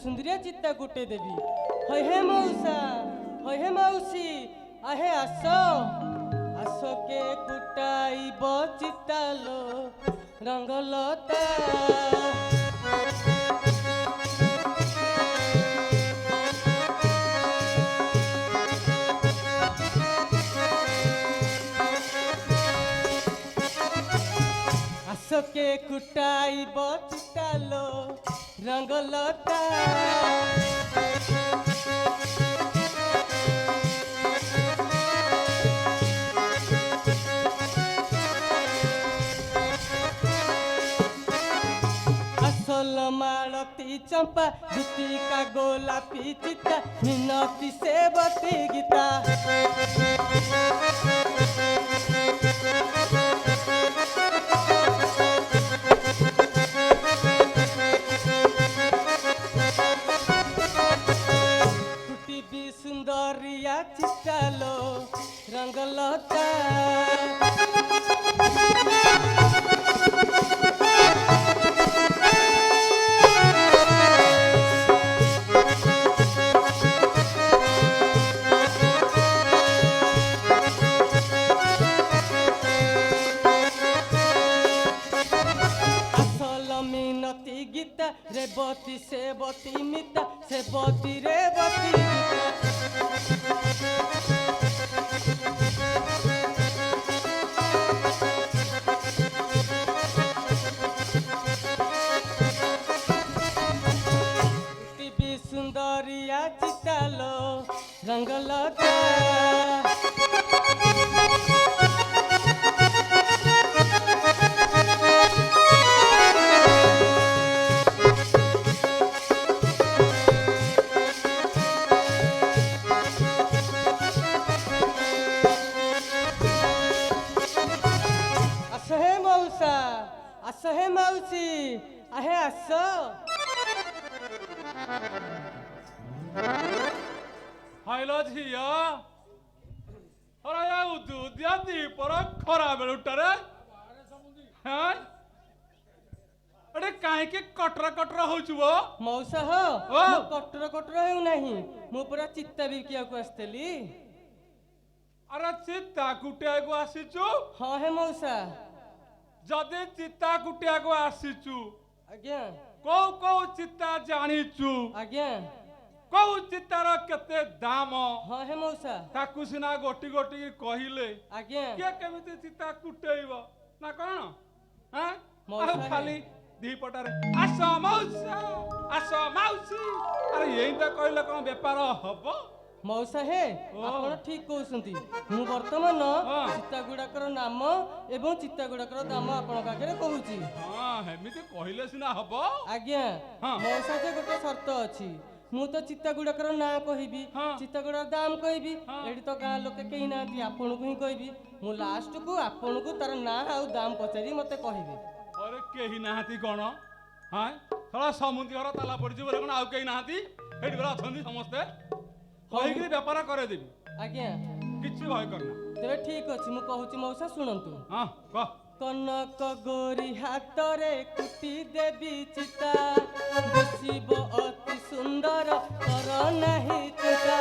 सुंदरिया चित्ता कुटे देवी हय हे मौसा हय हे मौसी आहे आसो आसो के कुटाइब चित्तालो रंगलता के कुटाइब चितालो रंगलता असल मालती चंपा जुतिका गोलापी चिता मिनती सेवती गीता सुंदरिया चितालो रंगलता असल मिनती गीता रेवती सेवती मिता सेवती रेवती गीता सुंदरिया चितालो रंगलता असहे मौसा असहे मौसी आहे आसो हाइलो झिया अरे या उद्या दीपर खरा बेलुटारे हैं अरे काहे के कटरा कटरा होचु वो मौसा हो मो कटरा कटरा हेउ नाही मो पूरा चित्ता बिकिया को आस्तली अरे चित्ता कुटिया को आसीचु हां हे मौसा जदे चित्ता कुटिया को आसीचु आज्ञा को चित्ता जानिचु आज्ञा को चित्तार केते दाम हां हे मौसा ताकु सिना गोटी गोटी कहिले आज्ञा के केमिति चित्ता कुटेइबो ना कोन हैं मौसा खाली दी पटारे आसो मौसी अरे यही तो कहले कोन व्यापार हबो मौसा हे आपण ठीक कहउसंती मु वर्तमान चित्ता गुडाकर नाम एवं चित्ता गुडाकर दाम आपण पाखरे कहूची हां हेमिति कहिले सिना हबो आज्ञा मौसा जे गोटे शर्त अछि मु तो चित्ता गुडाकर ना कहिबी चित्ता गुडार दाम कहिबी एडी तो गां लोके केही नांती आपण को ही कहिबी मु लास्ट को आपण को तार ना आ दाम पचारी मते कहिबी अरे केही नाहाती कोन हां थोड़ा समुद्र घर ताला पड़जी बोले कोन आउ केही नाहाती एडी गला अछंदी समस्त कहि कि व्यापार करे देबी आज्ञा किछि भय करना तेरे ठीक अछि मु कहूची मौसा सुनंतु हां कह कनक गोरी हातरे कुटी देवी चिता बसिब अति सुंदर कर नाही चिता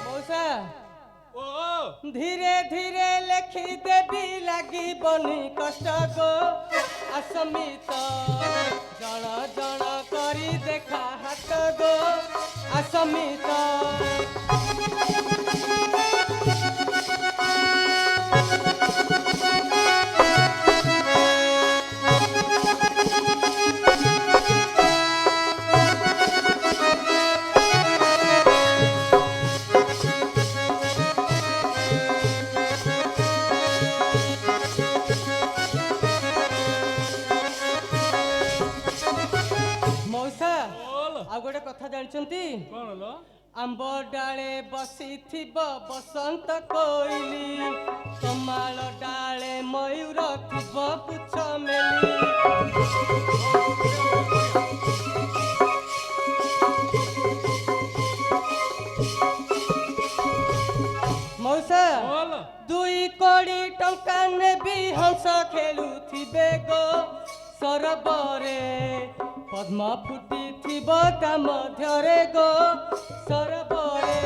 मौसा धीरे धीरे लेखी देवी लगी बनी कष्ट गो असमित जण जण करी देखा हाथ गो असमित गोटे कथा जानछंती कोन लो आंब डाले बसी थिब बसंत कोइली कमाल डाले मयूर थिब पुछ मेली मौसा दुई ଥିବେ ଗୋ ସରବରେ ପଦ୍ମ ଫୁଟିଥିବ ତା ମଧ୍ୟରେ ଗୋ ସରବରେ।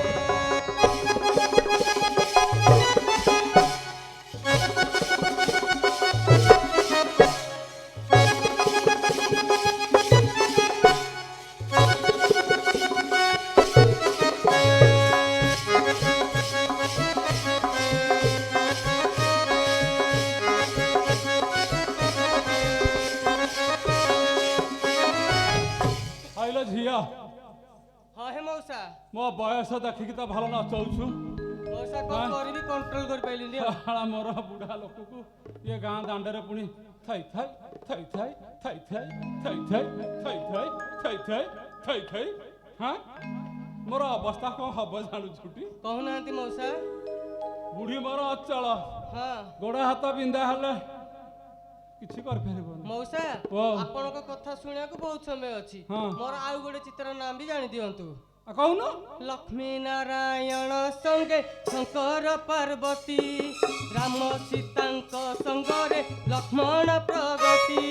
ଆଇଲ ଝିଅ ହଁ ହେ ମଉସା। ମୋ ବୟସ ଦେଖିକି ତ ଭଲ ନଚଉଛୁ। ମଉସା କଣ କରିବି କଣ୍ଟ୍ରୋଲ କରିପାରିଲିନି ଆଉ। ଶାଳା ମୋର ବୁଢା ଲୋକକୁ ଇଏ ଗାଁ ଦାଣ୍ଡରେ ପୁଣି ଥାଇ ଥାଇ ଥାଇ ଥାଇ ଥାଇ ଥାଇ ଥାଇ ଥାଇ ଥାଇ ଥାଇ ଥାଇ ଥାଇ ଥାଇ ଥାଇ ହଁ ମୋର ଅବସ୍ଥା କଣ ହବ ଜାଣୁଛୁଟି? କହୁନାହାନ୍ତି ମଉସା। ବୁଢୀ ମୋର ଅଚଳ, ହଁ ଗୋଡ ହାତ ବିନ୍ଧା ହେଲେ କିଛି କରିପାରିବନି। ମଉସା ଓ। ଆପଣଙ୍କ କଥା ଶୁଣିବାକୁ ବହୁତ ସମୟ ଅଛି। ହଁ। ମୋର ଆଉ ଗୋଟେ ଚିତ୍ର ନାଁ ବି ଜାଣି ଦିଅନ୍ତୁ। କହୁନ। ଲକ୍ଷ୍ମୀ ନାରାୟଣ ସଙ୍ଗେ ଶଙ୍କର ପାର୍ବତୀ, ରାମ ସୀତାଙ୍କ ସଙ୍ଗରେ ଲକ୍ଷ୍ମଣ ପ୍ରଗତି।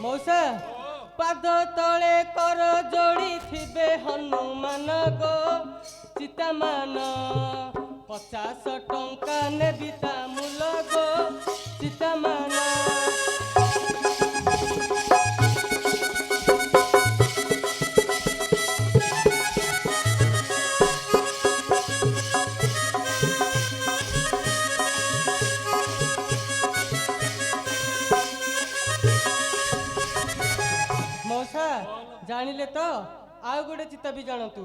ମଉସା ପାଦ ତଳେ କର ଯୋଡ଼ିଥିବେ ହନୁମାନ ଗୋ ଚିତାମାନ, 50 ଟଙ୍କା ନେବି ତା ମୂଲ ଗୋ ଚିତାମାନ। ମଉସା ଜାଣିଲେ ତ? ଆଉ ଗୋଟେ ଚିତା ବି ଜାଣନ୍ତୁ।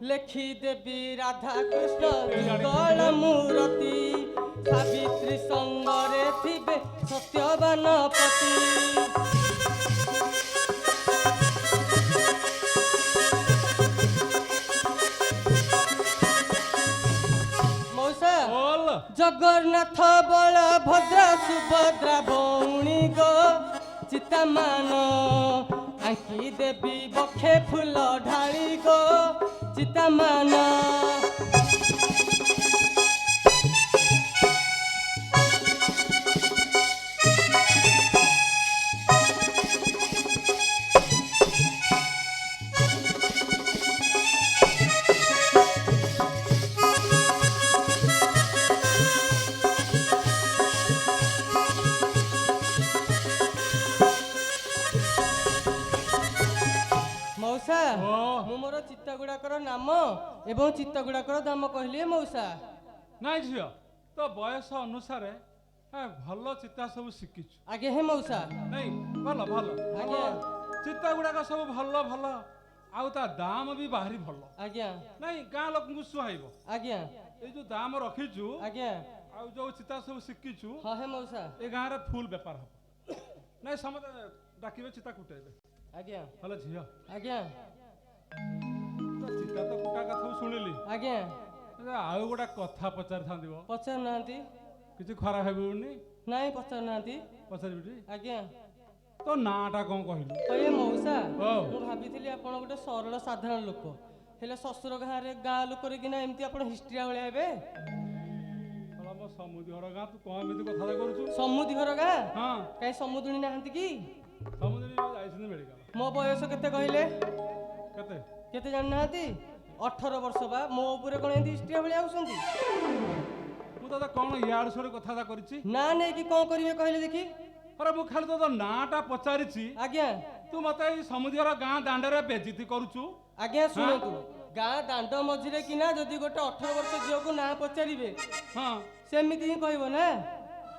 ଲେଖିଦେବି ରାଧା କୃଷ୍ଣ ଯୁଗଳ ମୂରତି, ସାବିତ୍ରୀ ସଙ୍ଗରେ ଥିବେ ସତ୍ୟବାନ ପତି। ମଉସା ଜଗନ୍ନାଥ ବଳଭଦ୍ର ସୁଭଦ୍ରା ଭଉଣୀ ଗୋ ଚିତାମାନ, ଆଙ୍କି ଦେବି ବକ୍ଷେ ଫୁଲ ଢାଳି ଗୋ ଚିତାମାନ। ମଉସା ମୁଁ ମୋର ଚିତା ଗୁଡାକର ନାମ ଏବଂ ଚିତା ଗୁଡାକର ଦାମ କହିଲି ମଉସା। ନାଇଁ ଝିଅ, ତୋ ବୟସ ଅନୁସାରେ ଭଲ ଚିତା ସବୁ ଶିଖିଛୁ। ଆଜ୍ଞା ହେ ମଉସା। ନାଇଁ ଭଲ ଭଲ ଆଜ୍ଞା ଚିତା ଗୁଡାକ ସବୁ ଭଲ ଭଲ, ଆଉ ତା ଦାମ ବି ଭାରି ଭଲ। ଆଜ୍ଞା ନାଇଁ ଗାଁ ଲୋକଙ୍କୁ ସୁହାଇବ। ଆଜ୍ଞା ଏଇ ଯୋଉ ଦାମ ରଖିଛୁ ଆଜ୍ଞା ଆଉ ଯୋଉ ଚିତା ସବୁ ଶିଖିଛୁ, ହଁ ହେ ମଉସା। ଏ ଗାଁରେ ଫୁଲ ବେପାର ହବ। ନାଇଁ ସମସ୍ତେ ଡାକିବେ ଚିତା କୁଟେଇବେ। ଆଜ୍ଞା ଭଲ ଝିଅ, ଆଜ୍ଞା ଚିତା ତ କୁଟା କଥା ଶୁଣିଲି। ଆଜ୍ଞା ଆଉ ଗୋଟେ କଥା ପଚାରିଥାନ୍ତି। ପଚାରୁନାହାନ୍ତି। କିଛି ଖରାପ ଭାବିବୁନି? ନାଇଁ ପଚାରୁନାହାନ୍ତି। ପଚାରିବି। ଆଜ୍ଞା ତୋ ନାଁ ଟା କଣ କହିଲୁ? କହିଲେ ମଉସା ମୁଁ ଭାବିଥିଲି ଆପଣ ଗୋଟେ ସରଳ ସାଧାରଣ ଲୋକ, ହେଲେ ଶ୍ୱଶୁର ଗାଁ ଲୋକରେ କିନା ଏମିତି ଆପଣ ହିଷ୍ଟ୍ରିଆ ଭଳିଆ ହେବେ। ମୋ ସମୁଦି ଘର ଗାଁ, ତୁ କଣ ଏମିତି କଥାଟା କରୁଛୁ? ସମୁଦି ଘର ଗାଁ? ହଁ। କାହିଁ ସମୁଦୁଣୀ ନାହାନ୍ତି କି? ସମୁଦି ଯାଇଛନ୍ତି ମେଡିକାଲ। ମୋ ବୟସ କେତେ କହିଲେ? କେତେ କେତେ ଜାଣିନାହାନ୍ତି? 18 ବର୍ଷ ବା। ମୋ ଉପରେ କଣ ଏମିତି ହିଷ୍ଟ୍ରିଆ ଭଳିଆ ହଉଛନ୍ତି? ମୁଁ ତତେ କଣ ଇଆଡୁ ସିଆଡୁ କଥାଟା କରିଛି? ନା ନେଇକି କଣ କରିବେ କହିଲେ ଦେଖି? ଆରେ ମୁଁ ଖାଲି ତୋ ନାଁ ଟା ପଚାରିଛି। ଆଜ୍ଞା ତୁ ମତେ ଏଇ ସମୁଦି ଘର ଗାଁ ଦାଣ୍ଡରେ ବେଜିତି କରୁଛୁ। ଆଜ୍ଞା ଶୁଣନ୍ତୁ, ଗାଁ ଦାଣ୍ଡ ମଝିରେ କିନା ଯଦି ଗୋଟେ 18 ବର୍ଷ ଝିଅକୁ ନାଁ ପଚାରିବେ, ହଁ ସେମିତି ହିଁ କହିବ ନା।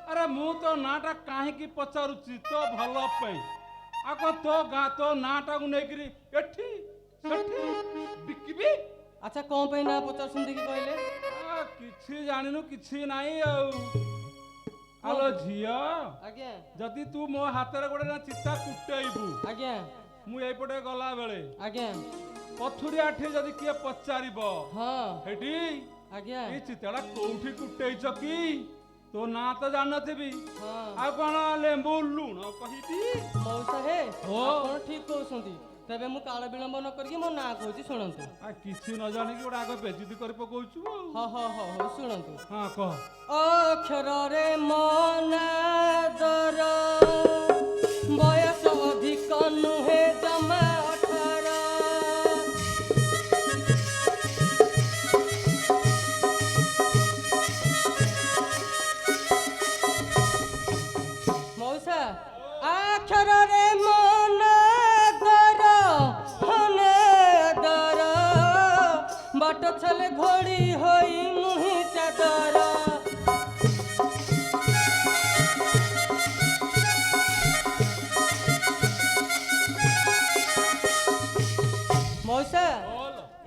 ଆରେ ମୁଁ ତୋ ନାଁ ଟା କାହିଁକି ପଚାରୁଛି? ତୋ ଭଲ ପାଇଁ। ଆଉ କଣ ତୋ ଗାଁ ତୋ ନାଁ ଟାକୁ ନେଇକିରି ଏଠି ସେଠି ବିକିବି? ଆଚ୍ଛା କଣ ପାଇଁ ନାଁ ପଚାରୁଛନ୍ତି କି କହିଲେ? କିଛି ଜାଣିନୁ କିଛି ନାହିଁ ଆଉ। ଆଲୋ ଝିଅ, ଆଜ୍ଞା ଯଦି ତୁ ମୋ ହାତରେ ଗୋଟେ ନା ଚିତା କୁଟେଇବୁ, ଆଜ୍ଞା ମୁଁ ଏଇପଟେ ଗଲା ବେଳେ ଆଜ୍ଞା ପଥୁରି ଆଠି ଯଦି କିଏ ପଚାରିବ, ହଁ ହେଠି ଆଜ୍ଞା ଏଇ ଚିତାଟା କୋଉଠି କୁଟେଇଛ କି? ତୋ ନାଁ ତ ଜାଣିନଥିବି, ହଁ ଆଉ କଣ ଲେମ୍ବୁ ଲୁଣ କହିବି? ମଉସା ହେ ଆପଣ ଠିକ କହୁଛନ୍ତି, ତେବେ ମୁଁ କାଳ ବିଳମ୍ବ ନ କରିକି ମୋ ନାଁ କହୁଛି ଶୁଣନ୍ତୁ। ଆ କିଛି ନ ଜାଣିକି ଗୋଟେ ଆଗ ବେଜିତି କରି ପକଉଛୁ ଆଉ। ହଉ ଶୁଣନ୍ତୁ। ହଁ କହ। ଅକ୍ଷରରେ ମୋ ନାଁ ଦର ବୟସ ଅଧିକ ନୁହେଁ ଜମା 18। ମଉସା ଅକ୍ଷରରେ ମୋ ନାଁ ଦର ଦର ବାଟ ଛାଲେ ଘୋଡ଼ି ହୋଇ ମୁହିଁ ଚାଦର। ମଉସା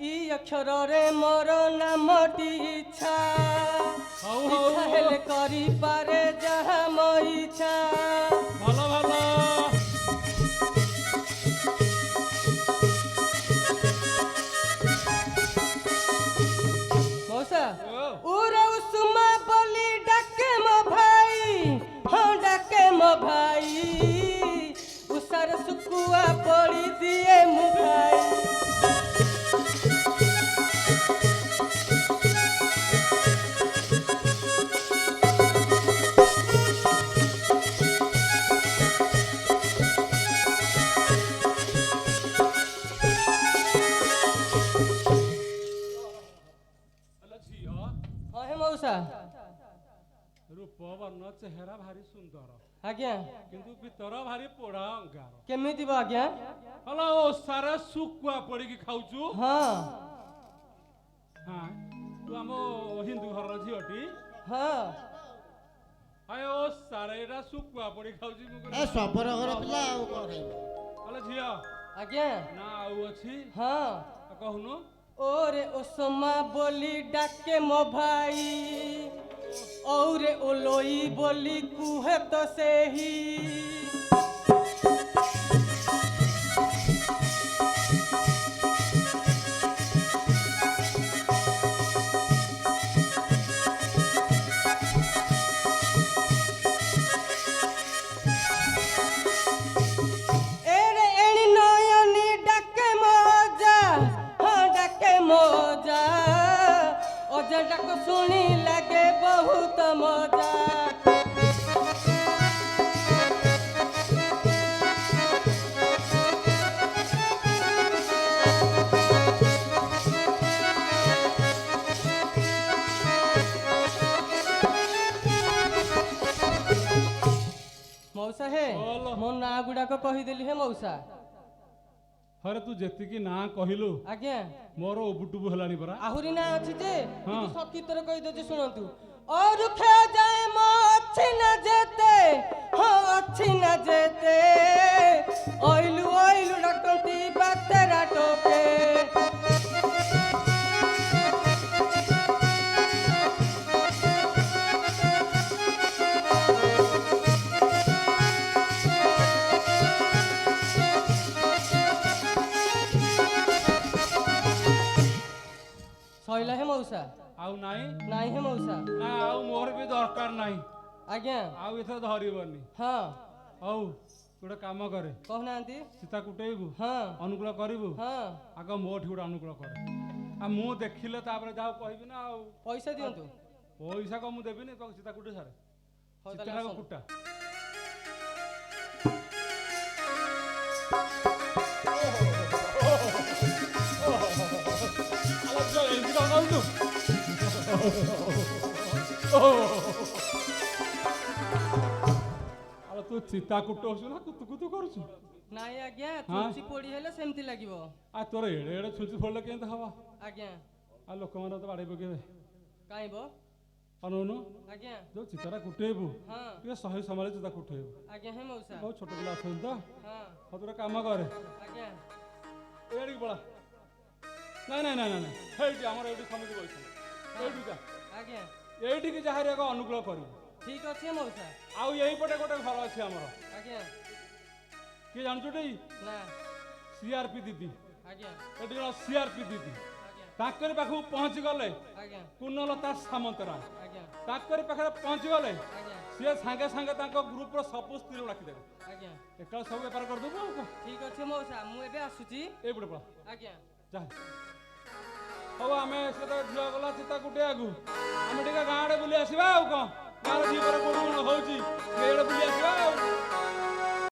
ଇ ଅକ୍ଷରରେ ମୋର ନାମଟି ଇଚ୍ଛା ଇଚ୍ଛା ହେଲେ କରିପାରେ ଯାହା ମୋ ଇଚ୍ଛା। ଭଲ ଭଲ। ମଉସା ଉରେ ଉସୁମା ବୋଲି ଡାକେ ମୋ ଭାଇ ହଁ ଡାକେ ମୋ ଭାଇ ଉଷାର ଶୁକୁଆ ପଡ଼ି ଦିଏ ମୁଁ ଭାଇ। ହଁ ହେ ମଉସା। ରୂପ ବର୍ଣ୍ଣ ଚେହେରା ଭାରି ସୁନ୍ଦର ଆଜ୍ଞା କିନ୍ତୁ ଭିତର ଭାରି ପୋଡ଼ା ଅଙ୍ଗାର। କେମିତି ବ ଆଜ୍ଞା? ହଲୋ ଓଷାରେ ଶୁକୁଆ ପଡ଼ିକି ଖାଉଛୁ? ହଁ ହଁ ତୁ ଆମ ହିନ୍ଦୁ ଘରର ଝିଅଟି? ହଁ ଆଏ ଓଷାରେ ଏଇଟା ଶୁକୁଆ ପଡ଼ି ଖାଉଛି ମୁଁ ଏ ଶବର ଘର ପିଲା ଆଉ କଣ ଖାଇବ? ହଲୋ ଝିଅ ଆଜ୍ଞା ନା ଆଉ ଅଛି? ହଁ କହୁନୁ। ଓରେ ଓସମା ବୋଲି ଡାକେ ମୋ ଭାଇ ଔରେ ଓଲୋଇ ବୋଲି କୁହେ ତ ସେହି। ଏରେ ଏଣି ନୟନି ଡାକେ ମଜା ହଁ ଡାକେ ମଜା ଅଜା ଡାକ ଶୁଣି ଲାଗେ ବହୁତ ମଜା। ମଉସା ହେ ମୋ ନାଁ ଗୁଡାକ କହିଦେଲି ହେ ମଉସା। ହରେ ତୁ ଯେତିକି ନାଁ କହିଲୁ ଆଜ୍ଞା ମୋର ଓବୁଟୁବୁ ହେଲାଣି ପରା। ଆହୁରି ନାଁ ଅଛି ଯେ ହଁ। ସକିତରେ କହିଦଉଛି ଶୁଣନ୍ତୁ। ଅରୁଖେ ଯାଏ ମୋ ଅଛି ନା ଯେତେ ହଁ ଅଛି ନା ଯେତେ ଅଇଲୁ ଅଇଲୁ ଡାକନ୍ତି ବାତେରା ଟୋକେ। ସଇଲା ହେ ମଉସା। ଆଉ ନାଇଁ? ନାଇଁ ହେ ମଉସା। ନା ଆଉ ମୋର ବି ଦରକାର ନାହିଁ। ଆଜ୍ଞା ଆଉ ଏଥର ଧରିବନି। ହଁ ହଉ ଗୋଟେ କାମ କରେ। କହୁନାହାନ୍ତି। ସୀତା କୁଟେଇବୁ ହଁ ଅନୁକୂଳ କରିବୁ ହଁ ଆଗ ମୋଠି ଗୋଟେ ଅନୁକୂଳ କରେ। ଆଉ ମୁଁ ଦେଖିଲେ ତାପରେ ଯାହା କହିବି ନା ଆଉ। ପଇସା ଦିଅନ୍ତୁ। ପଇସା କଣ ମୁଁ ଦେବିନି ତ ସୀତା କୁଟେ ସାରେ। ହଉ ତାହେଲେ ସୀତାଟାକୁ ଆସନ୍ତୁ। କୁଟା। ଏମିତି କଣ କହୁଛୁ? ଆଲୋ ତୁ ଚିତା କୁଟଉଛୁ ନା କୁତୁ କୁତୁ କରୁଛୁ? ନାଇଁ ଆଜ୍ଞା ଛୁଞ୍ଚି ପୋଡ଼ି ହେଲେ ସେମିତି ଲାଗିବ। ଆଉ ତୋର ଏଡେ ଏଡେ ଛୁଞ୍ଚି ଫୋଡ଼ିଲେ କେମିତି ହବ? ଆଜ୍ଞା ଆଉ ଲୋକମାନେ ତ ବାଡ଼େଇ ପକେଇବେ। କାଇଁବ? ଅନଉନୁ ଆଜ୍ଞା ଯୋଉ ଚିତାଟା କୁଟେଇବୁ ହଁ ଟିକେ ଶହେ ସମୟରେ ଚିତା କୁଟେଇବୁ। ଆଜ୍ଞା ହେ ମଉସା। ବହୁତ ଛୋଟ ପିଲା ଅଛନ୍ତି ତ। ହଁ ହଉ ତୁ ଗୋଟେ କାମ କରେ ଆଜ୍ଞା ଏଇଠିକି ପଳା। ନାଇଁ ନାଇଁ ନାଇଁ ନାଇଁ ହେଇଠି ଆମର ଏଇଠି ସମିତି ବଇଛନ୍ତି ଏଇଠି ଯା। ଆଜ୍ଞା ଏଇଠିକି ଯାହାରି ଏକ ଅନୁକୂଳ କରିବୁ। ଠିକ ଅଛି ହେ ମଉସା। ଆଉ ଏଇପଟେ ଗୋଟେ ଘର ଅଛି ଆମର। ଆଜ୍ଞା କିଏ ଜାଣିଛୁ ଟି? ନା ସିଆରପି ଦିଦି। ଆଜ୍ଞା ଏଠି ଜଣ ସିଆରପି ଦିଦି ଆଜ୍ଞା ତାଙ୍କରି ପାଖକୁ ପହଞ୍ଚି ଗଲେ ଆଜ୍ଞା କୁନଲତା ସାମନ୍ତରାୟ ଆଜ୍ଞା ତାଙ୍କରି ପାଖରେ ପହଞ୍ଚି ଗଲେ ଆଜ୍ଞା ସିଏ ସାଙ୍ଗେ ସାଙ୍ଗେ ତାଙ୍କ ଗ୍ରୁପର ସବୁ ସ୍ତ୍ରୀରୁ ଡାକିଦେବେ ଆଜ୍ଞା ଏକାବେଳେ ସବୁ ବେପାର କରିଦେବୁ ଆଉ କଣ ଠିକ ଅଛି ମଉସା ମୁଁ ଏବେ ଆସୁଛି ଏଇପଟେ ପଳା ଆଜ୍ଞା ଯା ହଉ ଆମେ ସେ ତ ଝିଅ ଗଲା ଚିତା କୁଟିବାକୁ ଆମେ ଟିକେ ଗାଁ ଆଡ଼େ ବୁଲି ଆସିବା ଆଉ କଣ ଗାଁରେ ଝିଅ କୋଉଠି କଣ ହଉଛି ସେଇଆଡ଼େ ବୁଲି ଆସିବା ଆଉ